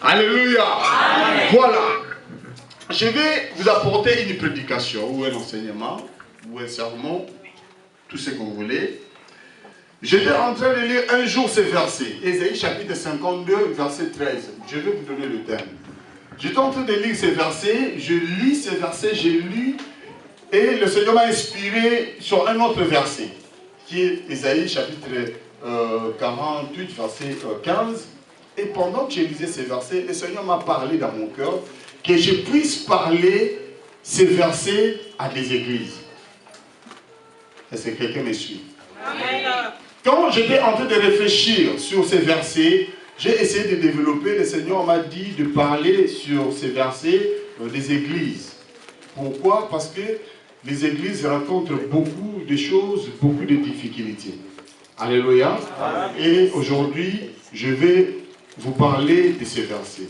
Alléluia. Amen. Voilà. Je vais vous apporter une prédication, ou un enseignement, ou un sermon, tout ce que vous voulez. J'étais en train de lire un jour ces versets. Ésaïe chapitre 52, verset 13. Je vais vous donner le thème. J'étais en train de lire ces versets, je lis ces versets, j'ai lu, et le Seigneur m'a inspiré sur un autre verset, qui est Ésaïe chapitre 48, verset 15. Et pendant que je lisais ces versets, le Seigneur m'a parlé dans mon cœur que je puisse parler ces versets à des églises. Est-ce que quelqu'un me suit? Amen. Quand j'étais en train de réfléchir sur ces versets, j'ai essayé de développer. Le Seigneur m'a dit de parler sur ces versets des églises. Pourquoi? Parce que les églises rencontrent beaucoup de choses, beaucoup de difficultés. Alléluia. Et aujourd'hui, je vais vous parler de ces versets.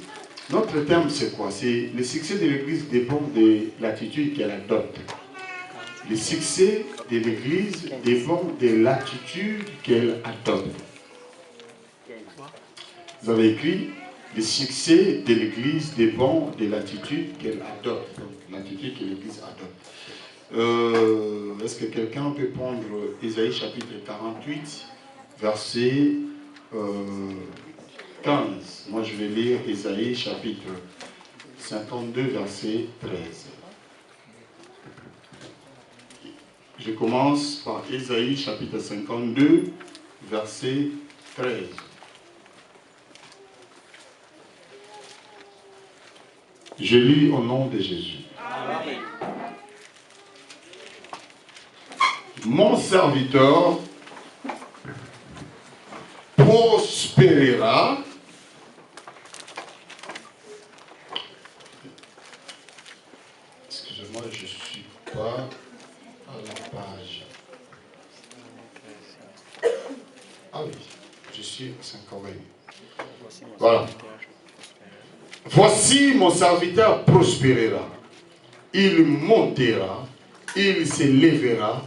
Notre thème, c'est quoi? C'est le succès de l'église dépend de l'attitude qu'elle adopte. Le succès de l'église dépend de l'attitude qu'elle adopte. Vous avez écrit, le succès de l'église dépend de l'attitude qu'elle adopte. Donc, l'attitude que l'église adopte. Est-ce que quelqu'un peut prendre Ésaïe chapitre 48, verset 15. Moi, je vais lire Ésaïe chapitre 52, verset 13. Je commence par Ésaïe chapitre 52, verset 13. Je lis au nom de Jésus. Amen. Mon serviteur prospérera. Excusez-moi, je ne suis pas à la page. Ah oui, je suis à 50. Voilà. Voici mon serviteur prospérera. Il montera, il s'élèvera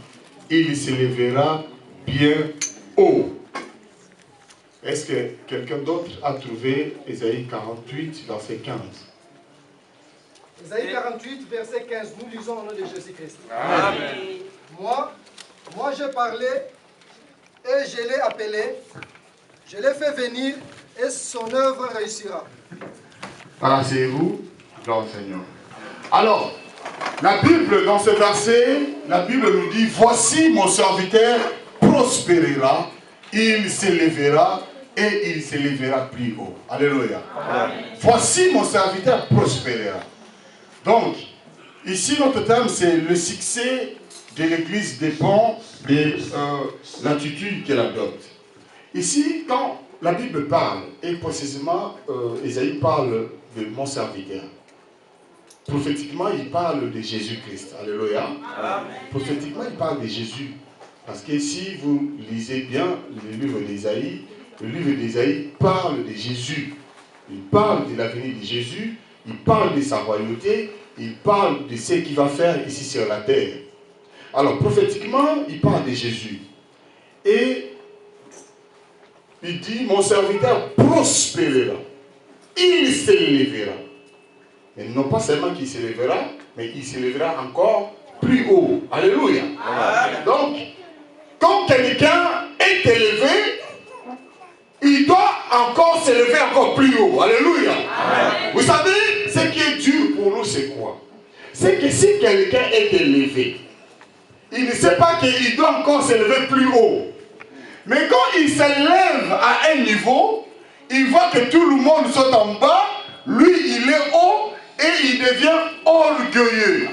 bien haut. Est-ce que quelqu'un d'autre a trouvé Ésaïe 48, verset 15? Ésaïe 48, verset 15, nous lisons au nom de Jésus-Christ. Amen. Moi j'ai parlé et je l'ai appelé, je l'ai fait venir et son œuvre réussira. Asseyez-vous, gloire au Seigneur. Alors, la Bible, dans ce verset, la Bible nous dit, voici mon serviteur prospérera, il s'élèvera et il s'élèvera plus haut. Alléluia. Amen. Voici mon serviteur prospérera. Donc, ici notre thème c'est le succès de l'église dépend de l'attitude qu'elle adopte. Ici, quand la Bible parle, et précisément Ésaïe parle de mon serviteur. Prophétiquement, il parle de Jésus-Christ. Alléluia. Amen. Prophétiquement, il parle de Jésus. Parce que si vous lisez bien le livre d'Ésaïe parle de Jésus. Il parle de l'avenir de Jésus, il parle de sa royauté, il parle de ce qu'il va faire ici sur la terre. Alors, prophétiquement, il parle de Jésus. Et il dit, mon serviteur prospérera. Il s'élèvera. Et non pas seulement qu'il s'élèvera, mais il s'élèvera encore plus haut. Alléluia. Amen. Donc, quand quelqu'un est élevé, il doit encore s'élever encore plus haut. Alléluia. Amen. Vous savez, ce qui est dur pour nous, c'est quoi? C'est que si quelqu'un est élevé, il ne sait pas qu'il doit encore s'élever plus haut. Mais quand il s'élève à un niveau, il voit que tout le monde saute en bas, lui il est haut et il devient orgueilleux.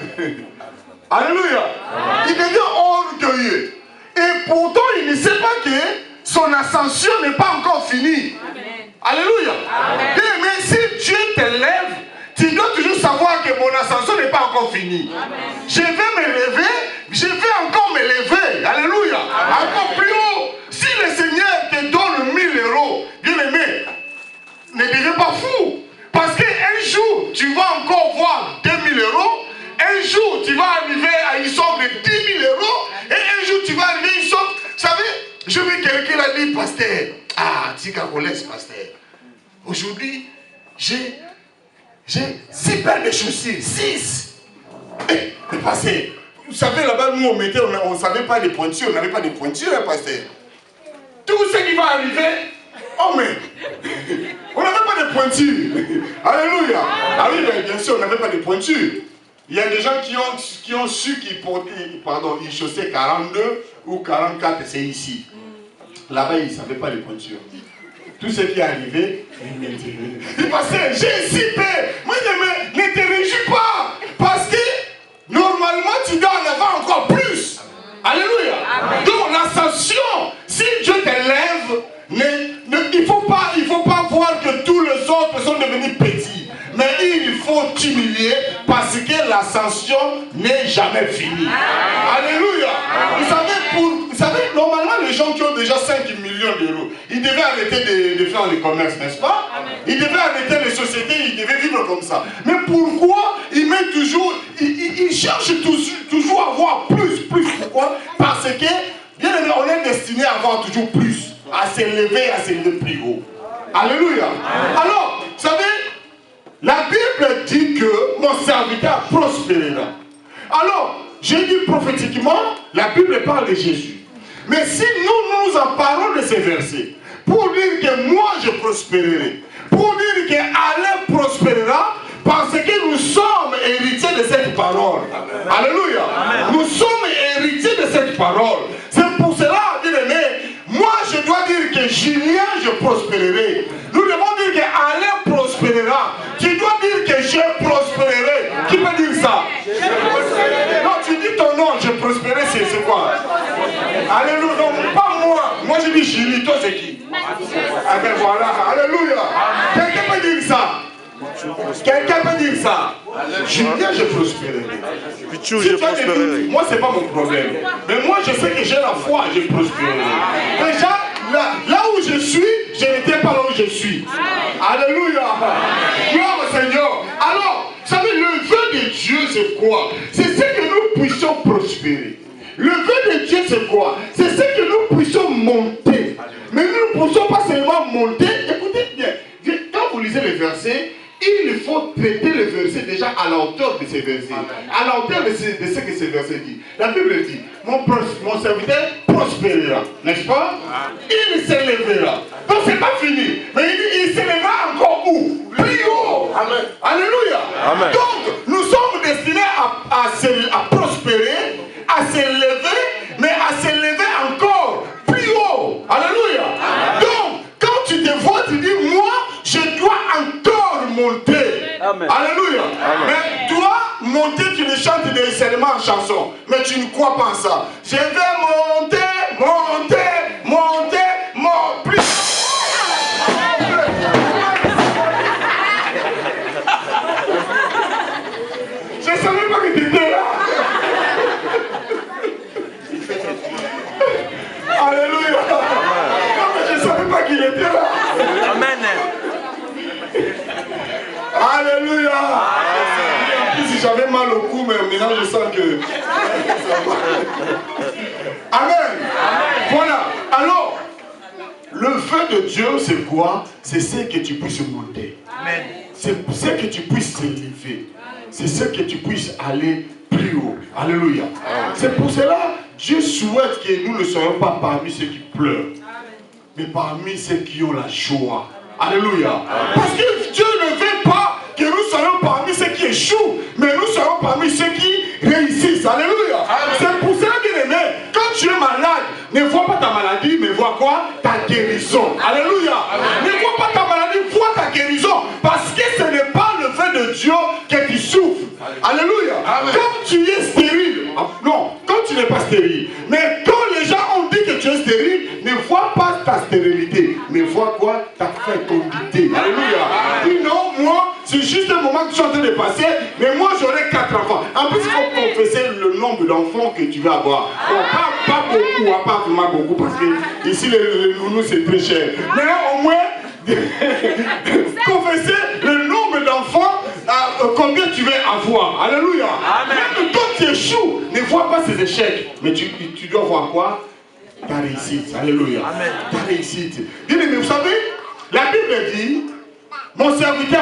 Alléluia. Amen. Il devient orgueilleux. Et pourtant il ne sait pas que son ascension n'est pas encore finie. Amen. Alléluia. Amen. Mais si Dieu t'élève, tu dois toujours savoir que mon ascension n'est pas encore finie. Amen. Je vais m'élever, je vais encore m'élever. Alléluia. Amen. Encore plus haut. Si le Seigneur te donne 1000 euros, bien aimé, ne deviens pas fou. Parce qu'un jour, tu vas encore voir 2000 euros. Un jour, tu vas arriver à une somme de 10 000 euros. Et un jour, tu vas arriver à une somme. Vous savez, je veux quelqu'un qui a dit, pasteur, ah, Tika Rolex, pasteur. Aujourd'hui, j'ai 6 paires de chaussures, 6. Mais pasteur, vous savez, là-bas, nous, on ne savait pas les pointures, on n'avait pas de pointures, hein, pasteur. Tout ce qui va arriver, oh mais, on n'avait pas de pointures. Alléluia. Ah oui, mais bien sûr, on n'avait pas de pointures. Il y a des gens qui ont su qu'ils chaussaient 42 ou 44, c'est ici. Là-bas, ils ne savaient pas les pointures. Tout ce qui est arrivé, il passait, j'ai 6 paires. Moi, je ne te réjouis pas. Parce que, normalement, tu dois en avoir encore plus. Alléluia. Amen. Donc, l'ascension, si Dieu t'élève, il ne faut pas voir que tous les autres sont devenus petits. Mais il faut t'humilier parce que l'ascension n'est jamais finie. Alléluia. Vous savez, normalement, les gens qui ont déjà 5 millions d'euros, ils devaient arrêter de faire les commerces, n'est-ce pas? Ils devaient arrêter les sociétés, ils devaient vivre comme ça. Mais pourquoi ils mettent toujours, ils cherchent toujours à avoir plus? Pourquoi? Parce que, bien aimé, on est destiné à avoir toujours plus, à s'élever plus haut. Alléluia. Alors, vous savez, la Bible dit que mon serviteur prospérera. Alors, j'ai dit prophétiquement, la Bible parle de Jésus. Mais si nous en parlons de ces versets, pour dire que moi je prospérerai, pour dire que Alain prospérera, parce que nous sommes héritiers de cette parole. Amen. Alléluia. Amen. Nous sommes héritiers de cette parole. C'est pour cela, bien aimé, moi je dois dire que Julien, je prospérerai. Nous devons dire que Alain prospérera. Tu dois dire que je prospérerai. Qui peut dire ça? Non, tu dis ton nom, je prospérerai, c'est quoi? Alléluia. Non, pas moi. Moi je dis Julie, toi c'est qui? Ah ben voilà. Alléluia. Quelqu'un peut dire ça? Quelqu'un peut dire ça? Julien, je prospérerai. Pichou, je prospérerai. Moi, c'est pas mon problème. Mais moi, je sais que j'ai la foi, je prospérerai. Déjà, là où je suis, je n'étais pas là où je suis. Alléluia. Gloire au Seigneur. Alors, vous savez, le vœu de Dieu, c'est quoi? C'est ce que nous puissions prospérer. Le vœu de Dieu, c'est quoi? C'est ce que nous puissions monter. Mais nous ne pouvons pas seulement monter. Écoutez bien, quand vous lisez les versets, il faut traiter le verset déjà à la hauteur de ces versets. À la hauteur de ce que ces versets disent. La Bible dit, mon serviteur prospérera, n'est-ce pas? Il s'élèvera. Donc c'est pas fini. Mais il dit, il s'élèvera encore où? Plus haut. Amen. Alléluia. Amen. Donc nous sommes destinés à prospérer, à s'élever, mais à s'élever encore plus haut. Alléluia. Amen. Donc quand tu te vois, tu dis, moi, je dois encore monter. Amen. Alléluia. Amen. Mais toi, monter, tu ne chantes seulement en chanson. Mais tu ne crois pas en ça. Je vais monter, plus. Je ne savais pas que tu étais là. Alléluia. Non, mais je ne savais pas qu'il était là. Amen. Alléluia. En plus, si j'avais mal au cou, mais maintenant je sens que... Amen. Voilà. Alors, le vœu de Dieu, c'est quoi? C'est ce que tu puisses monter. Amen. C'est ce que tu puisses s'élever. C'est ce que tu puisses aller plus haut. Alléluia. C'est pour cela, Dieu souhaite que nous ne soyons pas parmi ceux qui pleurent, mais parmi ceux qui ont la joie. Alléluia. Parce que Dieu ne veut pas que nous soyons parmi ceux qui échouent, mais nous soyons parmi ceux qui réussissent. Alléluia. C'est pour cela, bien aimé, quand tu es malade, ne vois pas ta maladie, mais vois quoi? Ta guérison. Alléluia. Ne vois pas ta maladie, vois ta guérison. Parce que ce n'est pas le vœu de Dieu que tu souffres. Alléluia. Quand tu es stérile, non, quand tu n'es pas stérile, mais quand les gens ont dit que tu es stérile, ne vois pas ta stérilité, mais vois quoi? Ta fécondité. Alléluia. Dis non, moi, c'est juste un moment que tu es en train de passer, mais moi j'aurai 4 enfants. En plus, il faut confesser le nombre d'enfants que tu vas avoir. Bon, pas beaucoup, pas vraiment beaucoup, parce que ici le nounou c'est très cher. Mais au moins, confesser le nombre d'enfants, combien tu veux avoir. Alléluia. Amen. Même quand tu échoues, ne vois pas ces échecs, mais tu dois voir quoi? Ta réussite. Alléluia. Amen. Ta réussite. Bien aimé, vous savez, la Bible dit, mon serviteur